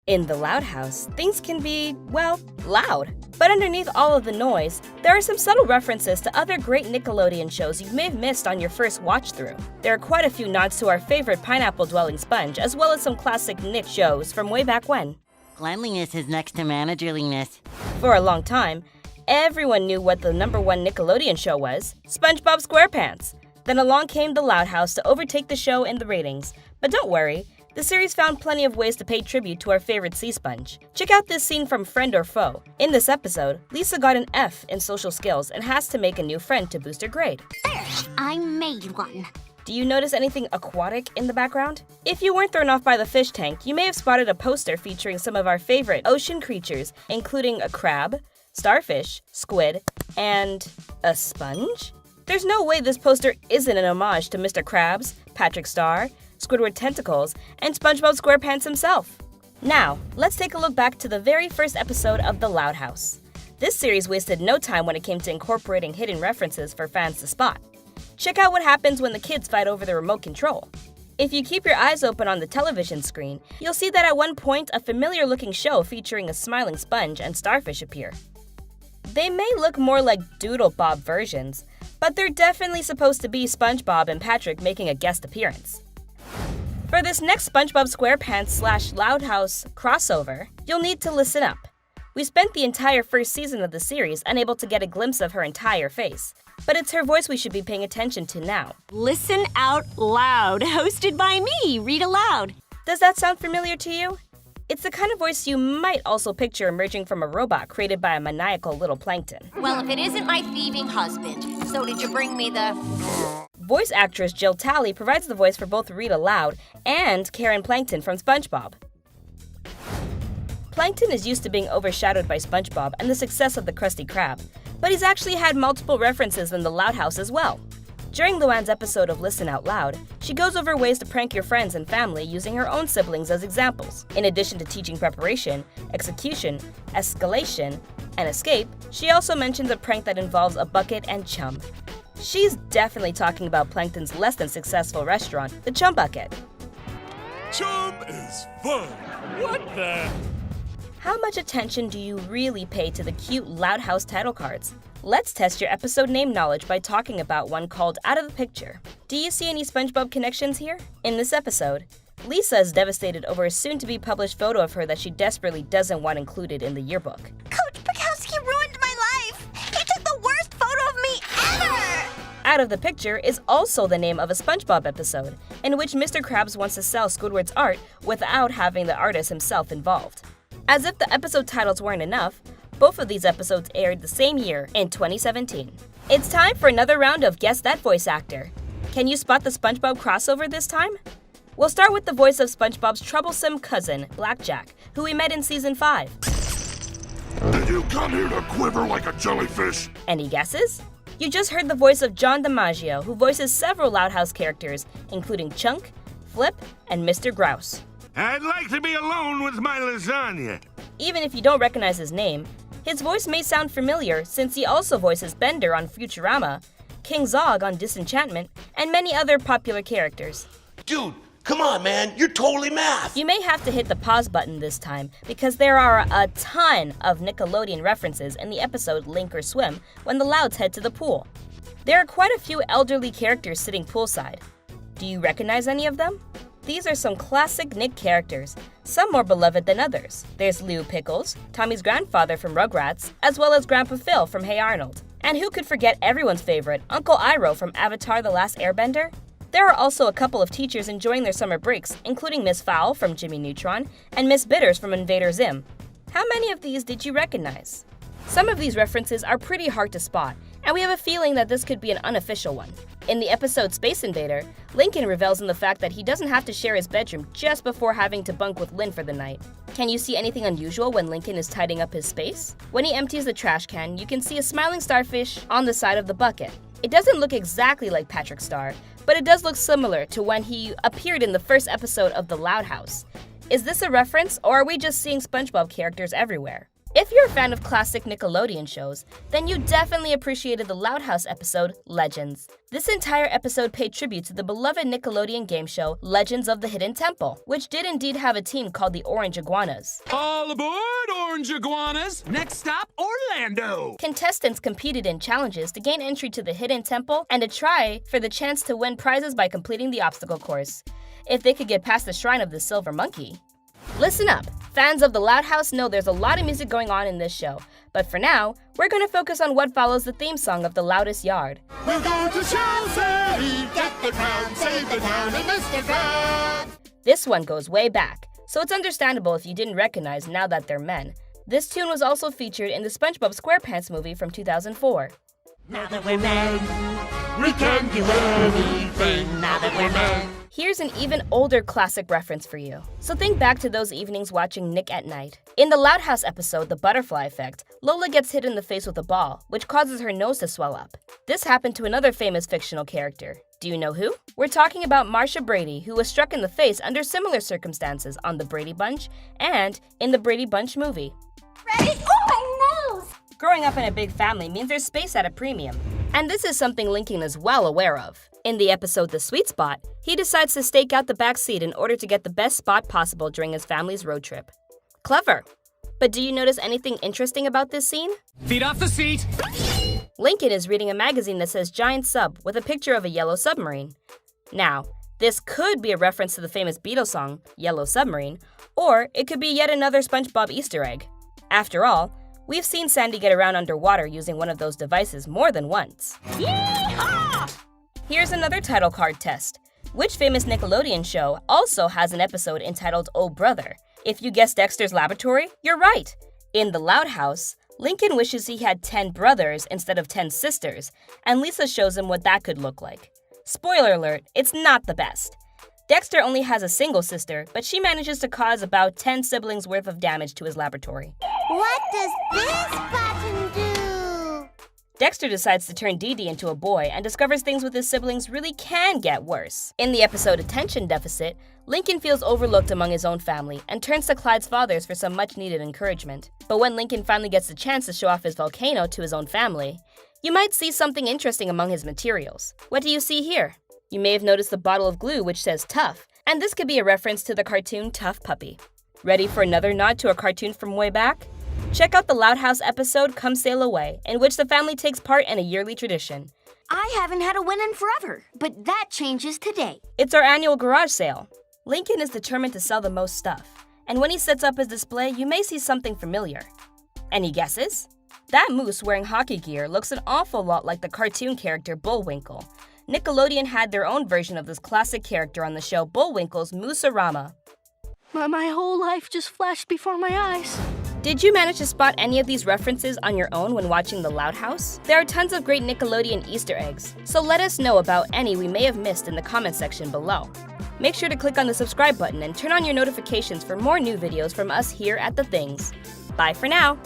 In the Loud House, things can be, well, loud. But underneath all of the noise, there are some subtle references to other great Nickelodeon shows you may have missed on your first watch-through. There are quite a few nods to our favorite pineapple-dwelling sponge, as well as some classic Nick shows from way back when. Cleanliness is next to managerliness. For a long time, everyone knew what the #1 Nickelodeon show was, SpongeBob SquarePants. Then along came the Loud House to overtake the show in the ratings. But don't worry, the series found plenty of ways to pay tribute to our favorite sea sponge. Check out this scene from Friend or Foe. In this episode, Lisa got an F in social skills and has to make a new friend to boost her grade. There, I made one. Do you notice anything aquatic in the background? If you weren't thrown off by the fish tank, you may have spotted a poster featuring some of our favorite ocean creatures, including a crab, starfish, squid, and a sponge? There's no way this poster isn't an homage to Mr. Krabs, Patrick Star, Squidward Tentacles, and SpongeBob SquarePants himself. Now, let's take a look back to the very first episode of The Loud House. This series wasted no time when it came to incorporating hidden references for fans to spot. Check out what happens when the kids fight over the remote control. If you keep your eyes open on the television screen, you'll see that at one point a familiar-looking show featuring a smiling sponge and starfish appear. They may look more like Doodle Bob versions, but they're definitely supposed to be SpongeBob and Patrick making a guest appearance. For this next SpongeBob SquarePants / Loud House crossover, you'll need to listen up. We spent the entire first season of the series unable to get a glimpse of her entire face, but it's her voice we should be paying attention to now. Listen Out Loud, hosted by me, Read Aloud. Does that sound familiar to you? It's the kind of voice you might also picture emerging from a robot created by a maniacal little plankton. Well, if it isn't my thieving husband, so did you bring me the... Voice actress Jill Talley provides the voice for both Read Aloud and Karen Plankton from SpongeBob. Plankton is used to being overshadowed by SpongeBob and the success of the Krusty Krab, but he's actually had multiple references in the Loud House as well. During Luann's episode of Listen Out Loud, she goes over ways to prank your friends and family using her own siblings as examples. In addition to teaching preparation, execution, escalation, and escape, she also mentions a prank that involves a bucket and chum. She's definitely talking about Plankton's less than successful restaurant, the Chum Bucket. Chum is fun! What the? How much attention do you really pay to the cute Loud House title cards? Let's test your episode name knowledge by talking about one called Out of the Picture. Do you see any SpongeBob connections here? In this episode, Lisa is devastated over a soon-to-be published photo of her that she desperately doesn't want included in the yearbook. Coach Bukowski ruined my life! He took the worst photo of me ever! Out of the Picture is also the name of a SpongeBob episode, in which Mr. Krabs wants to sell Squidward's art without having the artist himself involved. As if the episode titles weren't enough, both of these episodes aired the same year, in 2017. It's time for another round of Guess That Voice Actor. Can you spot the SpongeBob crossover this time? We'll start with the voice of SpongeBob's troublesome cousin, Blackjack, who we met in Season 5. Did you come here to quiver like a jellyfish? Any guesses? You just heard the voice of John DiMaggio, who voices several Loud House characters, including Chunk, Flip, and Mr. Grouse. I'd like to be alone with my lasagna. Even if you don't recognize his name, his voice may sound familiar since he also voices Bender on Futurama, King Zog on Disenchantment, and many other popular characters. Dude, come on, man. You're totally math. You may have to hit the pause button this time because there are a ton of Nickelodeon references in the episode Link or Swim when the Louds head to the pool. There are quite a few elderly characters sitting poolside. Do you recognize any of them? These are some classic Nick characters, some more beloved than others. There's Lou Pickles, Tommy's grandfather from Rugrats, as well as Grandpa Phil from Hey Arnold. And who could forget everyone's favorite, Uncle Iroh from Avatar: The Last Airbender? There are also a couple of teachers enjoying their summer breaks, including Miss Fowl from Jimmy Neutron and Miss Bitters from Invader Zim. How many of these did you recognize? Some of these references are pretty hard to spot, and we have a feeling that this could be an unofficial one. In the episode Space Invader, Lincoln revels in the fact that he doesn't have to share his bedroom just before having to bunk with Lynn for the night. Can you see anything unusual when Lincoln is tidying up his space? When he empties the trash can, you can see a smiling starfish on the side of the bucket. It doesn't look exactly like Patrick Star, but it does look similar to when he appeared in the first episode of The Loud House. Is this a reference, or are we just seeing SpongeBob characters everywhere? If you're a fan of classic Nickelodeon shows, then you definitely appreciated the Loud House episode, Legends. This entire episode paid tribute to the beloved Nickelodeon game show, Legends of the Hidden Temple, which did indeed have a team called the Orange Iguanas. All aboard, Orange Iguanas! Next stop, Orlando! Contestants competed in challenges to gain entry to the Hidden Temple and to try for the chance to win prizes by completing the obstacle course, if they could get past the shrine of the Silver Monkey. Listen up! Fans of the Loud House know there's a lot of music going on in this show, but for now, we're going to focus on what follows the theme song of The Loudest Yard. We're going to Chelsea, get the crown, save the town, and Mr. Crown. This one goes way back, so it's understandable if you didn't recognize Now That They're Men. This tune was also featured in the SpongeBob SquarePants movie from 2004. Now that we're men, We can do anything now that we're men. Here's an even older classic reference for you. So think back to those evenings watching Nick at Night. In the Loud House episode, The Butterfly Effect, Lola gets hit in the face with a ball, which causes her nose to swell up. This happened to another famous fictional character. Do you know who? We're talking about Marcia Brady, who was struck in the face under similar circumstances on The Brady Bunch and in the Brady Bunch movie. Ready? Oh, my nose! Growing up in a big family means there's space at a premium. And this is something Lincoln is well aware of. In the episode The Sweet Spot, he decides to stake out the back seat in order to get the best spot possible during his family's road trip. Clever. But do you notice anything interesting about this scene? Feet off the seat! Lincoln is reading a magazine that says Giant Sub with a picture of a yellow submarine. Now, this could be a reference to the famous Beatles song, Yellow Submarine, or it could be yet another SpongeBob Easter egg. After all, we've seen Sandy get around underwater using one of those devices more than once. Yeehaw! Here's another title card test. Which famous Nickelodeon show also has an episode entitled Oh Brother? If you guessed Dexter's Laboratory, you're right. In The Loud House, Lincoln wishes he had 10 brothers instead of 10 sisters, and Lisa shows him what that could look like. Spoiler alert, it's not the best. Dexter only has a single sister, but she manages to cause about 10 siblings worth of damage to his laboratory. What does this button do? Dexter decides to turn Dee Dee into a boy and discovers things with his siblings really can get worse. In the episode Attention Deficit, Lincoln feels overlooked among his own family and turns to Clyde's fathers for some much-needed encouragement. But when Lincoln finally gets the chance to show off his volcano to his own family, you might see something interesting among his materials. What do you see here? You may have noticed the bottle of glue which says Tough, and this could be a reference to the cartoon Tough Puppy. Ready for another nod to a cartoon from way back? Check out the Loud House episode Come Sail Away, in which the family takes part in a yearly tradition. I haven't had a win in forever, but that changes today. It's our annual garage sale. Lincoln is determined to sell the most stuff, and when he sets up his display, you may see something familiar. Any guesses? That moose wearing hockey gear looks an awful lot like the cartoon character Bullwinkle. Nickelodeon had their own version of this classic character on the show Bullwinkle's Moose-a-Rama. My whole life just flashed before my eyes. Did you manage to spot any of these references on your own when watching The Loud House? There are tons of great Nickelodeon Easter eggs, so let us know about any we may have missed in the comment section below. Make sure to click on the subscribe button and turn on your notifications for more new videos from us here at The Things. Bye for now!